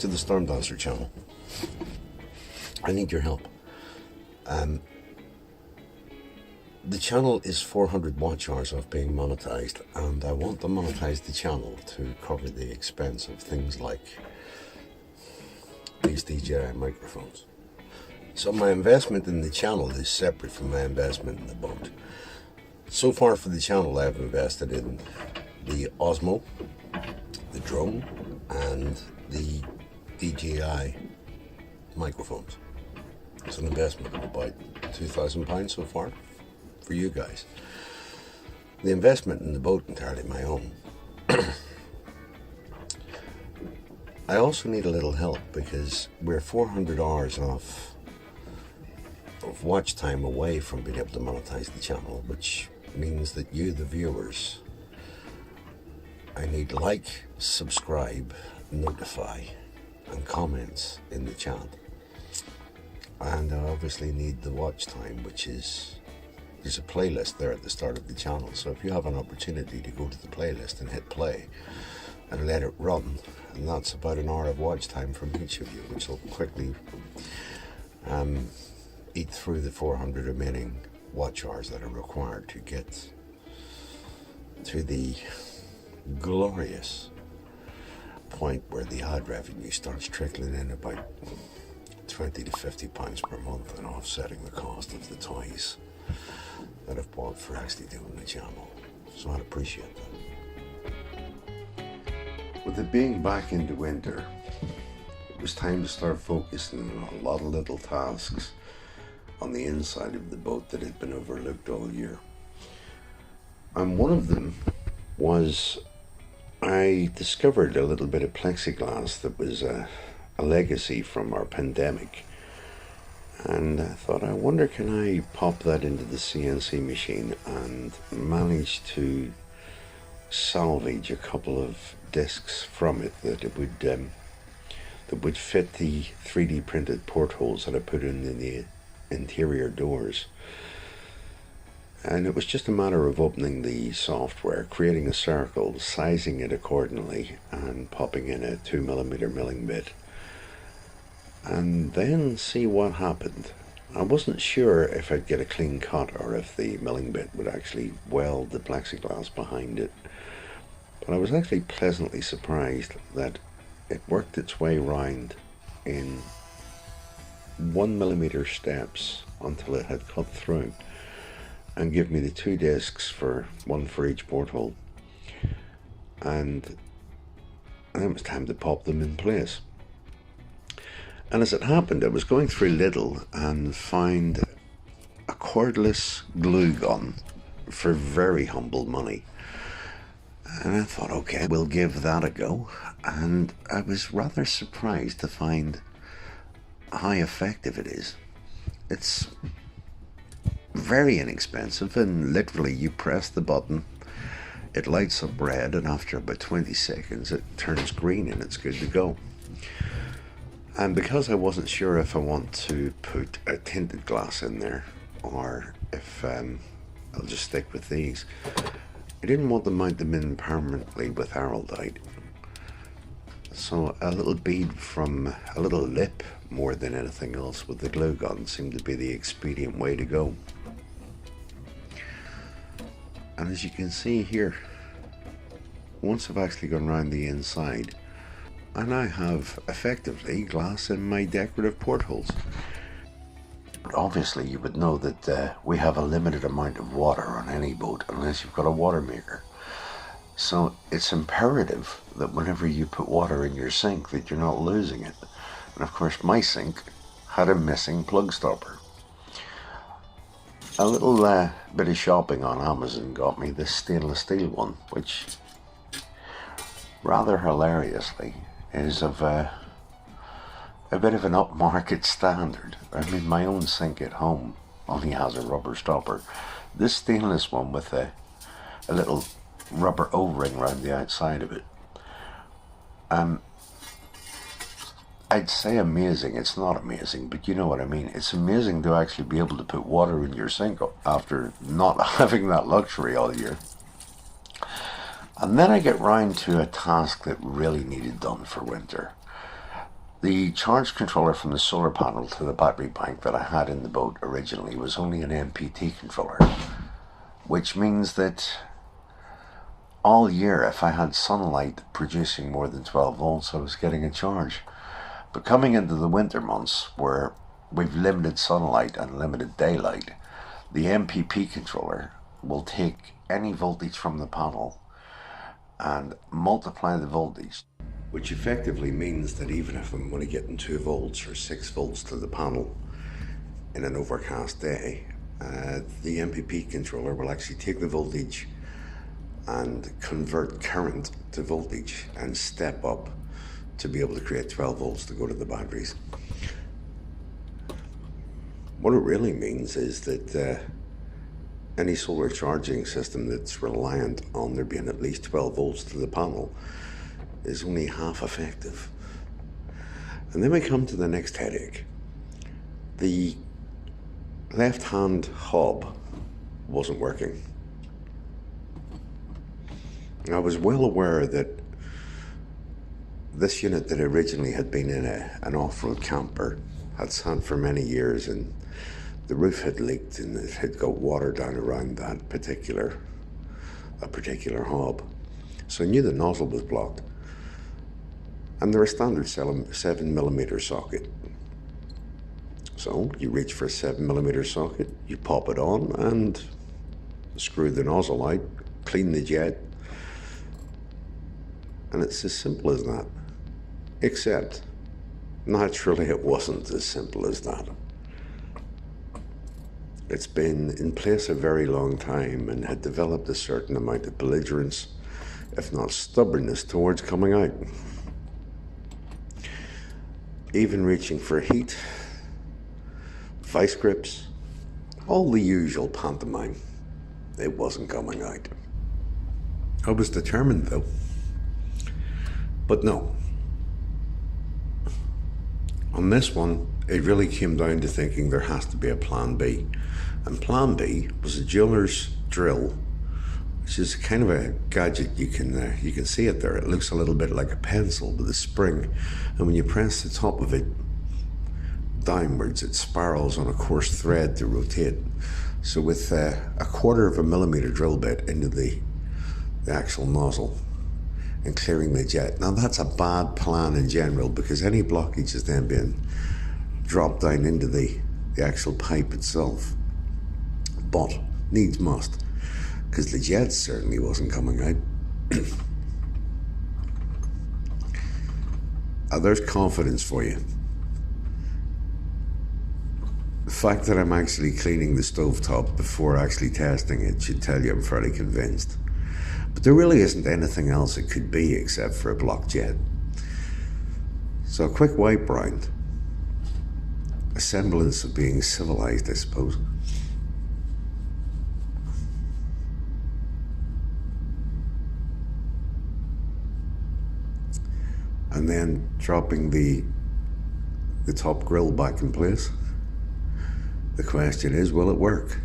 to the Stormdancer channel. I need your help. The channel is 400 watch hours of being monetized, and I want to monetize the channel to cover the expense of things like these DJI microphones. So my investment in the channel is separate from my investment in the boat. So far for the channel, I've invested in the Osmo, the drone, and the DJI microphones. It's an investment of about £2,000 so far for you guys. The investment in the boat entirely my own. I also need a little help because we're 400 hours of watch time away from being able to monetize the channel, which means that you, the viewers, I need like, subscribe, notify, and comments in the chat. And I obviously need the watch time, which is, there's a playlist there at the start of the channel. So if you have an opportunity to go to the playlist and hit play and let it run, and that's about an hour of watch time from each of you, which will quickly eat through the 400 remaining watch hours that are required to get to the glorious point where the ad revenue starts trickling in about 20 to 50 pounds per month and offsetting the cost of the toys that I've bought for actually doing the channel. So I'd appreciate that. With it being back into winter, it was time to start focusing on a lot of little tasks on the inside of the boat that had been overlooked all year. And one of them was I discovered a little bit of plexiglass that was a legacy from our pandemic. And I thought, I wonder, can I pop that into the CNC machine and manage to salvage a couple of discs from it that would fit the 3D printed portholes that I put in the interior doors. And it was just a matter of opening the software, creating a circle, sizing it accordingly, and popping in a 2mm milling bit, and then see what happened. I wasn't sure if I'd get a clean cut or if the milling bit would actually weld the plexiglass behind it, but I was actually pleasantly surprised that it worked its way round in 1mm steps until it had cut through and give me the 2 discs, one for each porthole, and then it was time to pop them in place. And as it happened, I was going through Lidl and found a cordless glue gun for very humble money, and I thought, okay, we'll give that a go. And I was rather surprised to find how effective it is. It's very inexpensive, and literally you press the button, it lights up red, and after about 20 seconds it turns green and it's good to go. And because I wasn't sure if I want to put a tinted glass in there or if I'll just stick with these, I didn't want to mount them in permanently with araldite. So a little bead from a little lip more than anything else with the glue gun seemed to be the expedient way to go. And as you can see here, once I've actually gone around the inside, I now have effectively glass in my decorative portholes. Obviously you would know that we have a limited amount of water on any boat unless you've got a water maker. So it's imperative that whenever you put water in your sink that you're not losing it. And of course my sink had a missing plug stopper. A little bit of shopping on Amazon got me this stainless steel one, which rather hilariously is of a bit of an upmarket standard. I mean, my own sink at home only has a rubber stopper. This stainless one with a little rubber O-ring around the outside of it. I'd say amazing. It's not amazing, but you know what I mean. It's amazing to actually be able to put water in your sink after not having that luxury all year. And then I get round to a task that really needed done for winter. The charge controller from the solar panel to the battery bank that I had in the boat originally was only an Mppt controller, which means that all year if I had sunlight producing more than 12 volts I was getting a charge. But coming into the winter months where we've limited sunlight and limited daylight, the Mppt controller will take any voltage from the panel and multiply the voltage, which effectively means that even if I'm only getting 2 volts or 6 volts to the panel in an overcast day, the Mppt controller will actually take the voltage and convert current to voltage and step up to be able to create 12 volts to go to the batteries. What it really means is that any solar charging system that's reliant on there being at least 12 volts to the panel is only half effective. And then we come to the next headache. The left-hand hub wasn't working. I was well aware that this unit that originally had been in an off-road camper had sat for many years, and the roof had leaked and it had got water down around that particular hub. So I knew the nozzle was blocked. And they're a standard 7mm socket. So you reach for a 7mm socket, you pop it on and screw the nozzle out, clean the jet, and it's as simple as that. Except, naturally it wasn't as simple as that. It's been in place a very long time and had developed a certain amount of belligerence, if not stubbornness, towards coming out. Even reaching for heat, vice grips, all the usual pantomime. It wasn't coming out. I was determined though. But no. On this one, it really came down to thinking there has to be a plan B. And plan B was a jeweler's drill, which is kind of a gadget. You can see it there. It looks a little bit like a pencil with a spring, and when you press the top of it downwards, it spirals on a coarse thread to rotate. So with a 1/4 millimeter drill bit into the actual nozzle and clearing the jet. Now that's a bad plan in general, because any blockage is then being dropped down into the actual pipe itself. But needs must, because the jet certainly wasn't coming out. There's confidence for you. The fact that I'm actually cleaning the stovetop before actually testing it should tell you I'm fairly convinced. But there really isn't anything else it could be except for a blocked jet. So a quick wipe round, a semblance of being civilized, I suppose. And then dropping the top grill back in place. The question is, will it work?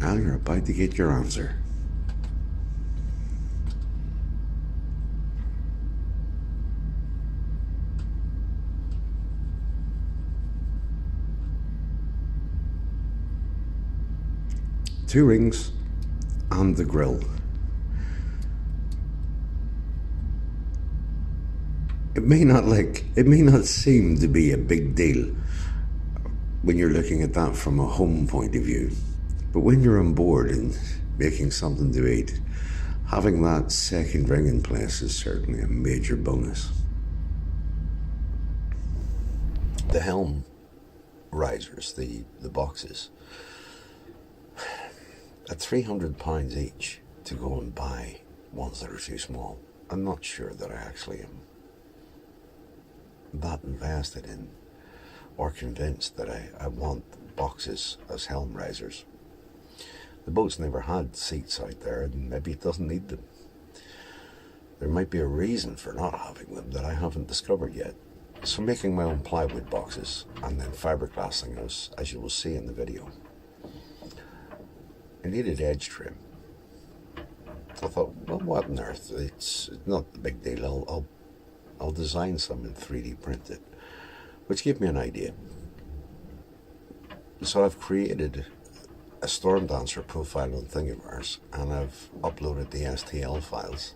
Well, you're about to get your answer. Two rings and the grill. It may not seem to be a big deal when you're looking at that from a home point of view, but when you're on board and making something to eat, having that second ring in place is certainly a major bonus. The helm risers, the boxes, at £300 each to go and buy ones that are too small. I'm not sure that I actually am that invested in or convinced that I want boxes as helm risers. The boat's never had seats out there, and maybe it doesn't need them. There might be a reason for not having them that I haven't discovered yet. So making my own plywood boxes and then fiberglassing those, as you will see in the video. I needed edge trim. I thought, well, what on earth? It's not a big deal. I'll design some and 3D print it, which gave me an idea. So I've created a Stormdancer profile on Thingiverse, and I've uploaded the STL files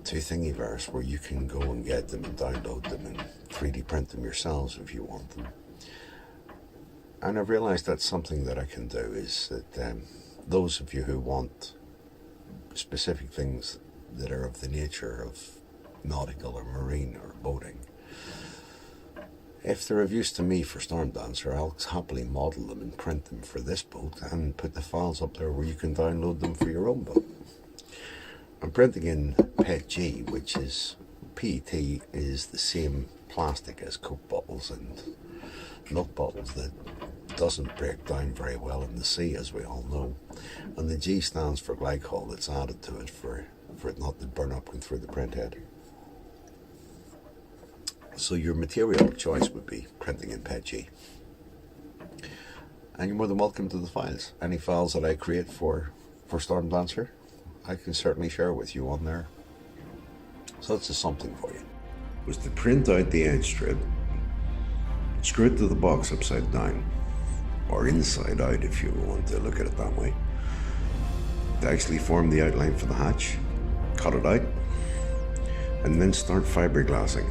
to Thingiverse, where you can go and get them and download them and 3D print them yourselves if you want them. And I've realized that's something that I can do, is that those of you who want specific things that are of the nature of nautical or marine or boating, if they're of use to me for Stormdancer, I'll happily model them and print them for this boat and put the files up there where you can download them for your own boat. I'm printing in Mppt, which is, PET is the same plastic as Coke bottles and milk bottles that doesn't break down very well in the sea, as we all know. And the G stands for glycol that's added to it for it not to burn up going through the print head. So your material of choice would be printing in Mppt. And you're more than welcome to the files. Any files that I create for Stormdancer, I can certainly share with you on there. So that's just something for you. Was to print out the edge strip, screw it to the box upside down, or inside out if you want to look at it that way, to actually form the outline for the hatch, cut it out, and then start fiberglassing.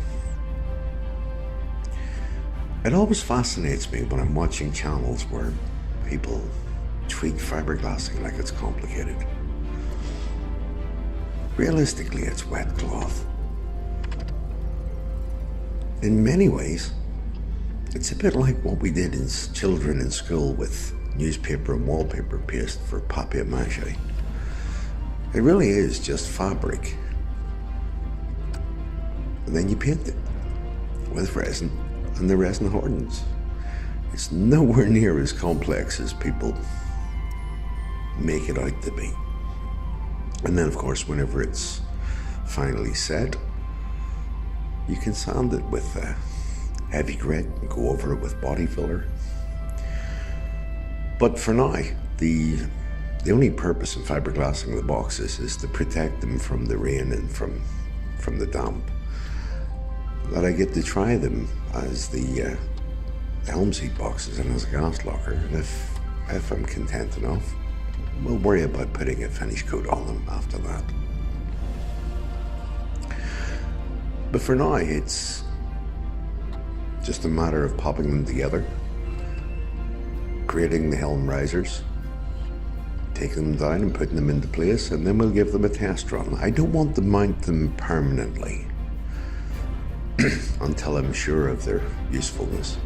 It always fascinates me when I'm watching channels where people tweak fiberglassing like it's complicated. Realistically, it's wet cloth. In many ways, it's a bit like what we did as children in school with newspaper and wallpaper paste for papier-mâché. It really is just fabric. And then you paint it with resin, and the resin hardens. It's nowhere near as complex as people make it out to be. And then, of course, whenever it's finally set, you can sand it with heavy grit and go over it with body filler. But for now, the only purpose in fiberglassing the boxes is to protect them from the rain and from the damp. That I get to try them as the helm seat boxes and as a gas locker, and if I'm content enough, we'll worry about putting a finish coat on them after that. But for now, it's just a matter of popping them together, creating the helm risers, taking them down and putting them into place, and then we'll give them a test run. I don't want to mount them permanently until I'm sure of their usefulness.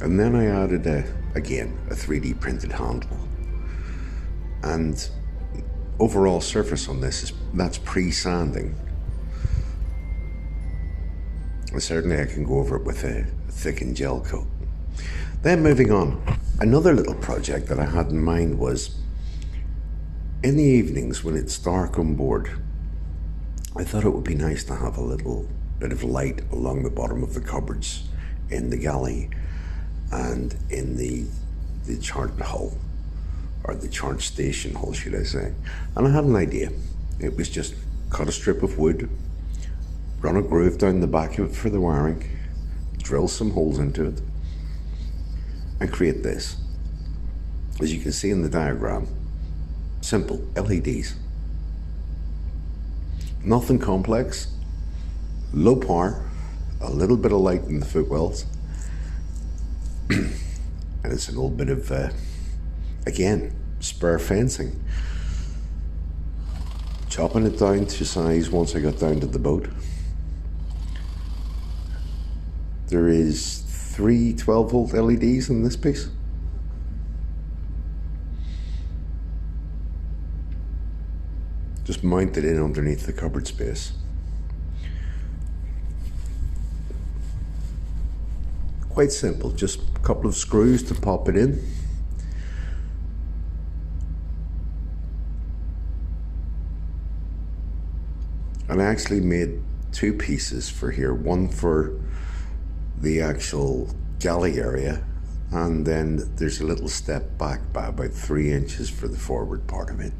And then I added again a 3D printed handle, and overall surface on this that's pre-sanding. And certainly I can go over it with a thickened gel coat. Then moving on, another little project that I had in mind was, in the evenings when it's dark on board, I thought it would be nice to have a little bit of light along the bottom of the cupboards in the galley and in the chart hull, or the chart station hull, should I say. And I had an idea. It was just cut a strip of wood, run a groove down the back of it for the wiring, drill some holes into it, and create this. As you can see in the diagram, simple LEDs. Nothing complex, low power, a little bit of light in the footwells, and it's a little bit of, again, spare fencing. Chopping it down to size once I got down to the boat. There is 3 12-volt LEDs in this piece. Just mount it in underneath the cupboard space. Quite simple, just a couple of screws to pop it in. And I actually made 2 pieces for here, one for the actual galley area, and then there's a little step back by about 3 inches for the forward part of it.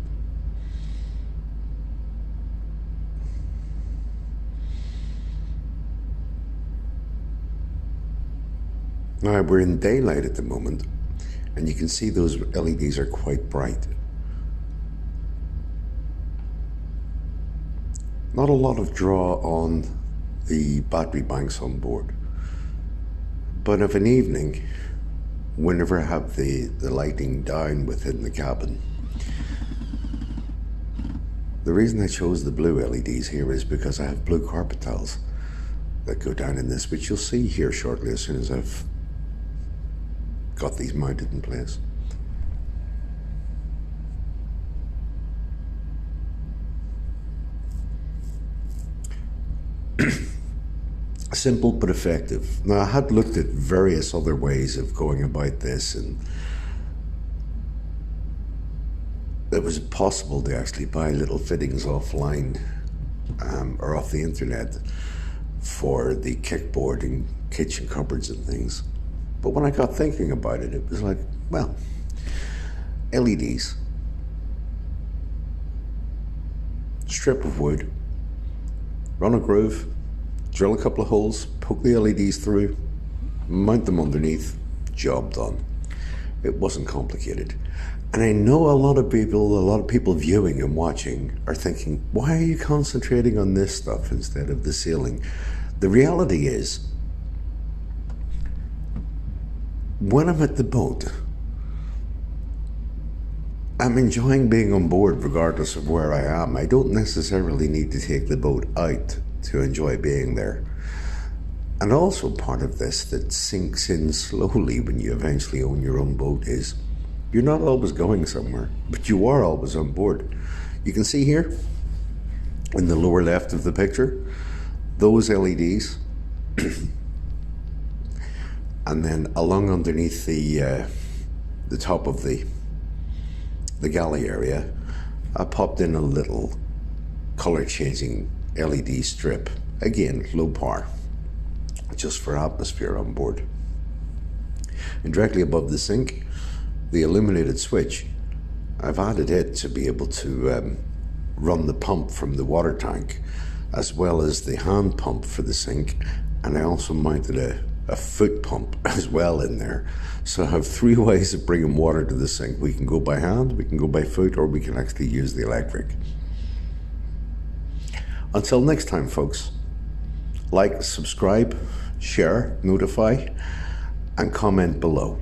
Now we're in daylight at the moment, and you can see those LEDs are quite bright. Not a lot of draw on the battery banks on board, but of an evening, whenever I have the lighting down within the cabin, the reason I chose the blue LEDs here is because I have blue carpet tiles that go down in this, which you'll see here shortly as soon as I've got these mounted in place. Simple but effective. Now, I had looked at various other ways of going about this, and it was possible to actually buy little fittings offline or off the internet for the kickboard and kitchen cupboards and things. But when I got thinking about it, it was like, well, LEDs, strip of wood, run a groove, drill a couple of holes, poke the LEDs through, mount them underneath, job done. It wasn't complicated. And I know a lot of people viewing and watching are thinking, why are you concentrating on this stuff instead of the ceiling? The reality is, when I'm at the boat, I'm enjoying being on board regardless of where I am. I don't necessarily need to take the boat out to enjoy being there. And also part of this that sinks in slowly when you eventually own your own boat is you're not always going somewhere, but you are always on board. You can see here in the lower left of the picture, those LEDs and then along underneath the top of the galley area, I popped in a little color changing LED strip, again low power, just for atmosphere on board. And directly above the sink, the illuminated switch, I've added it to be able to run the pump from the water tank, as well as the hand pump for the sink, and I also mounted a foot pump as well in there. So I have 3 ways of bringing water to the sink. We can go by hand, we can go by foot, or we can actually use the electric. Until next time, folks, like, subscribe, share, notify, and comment below.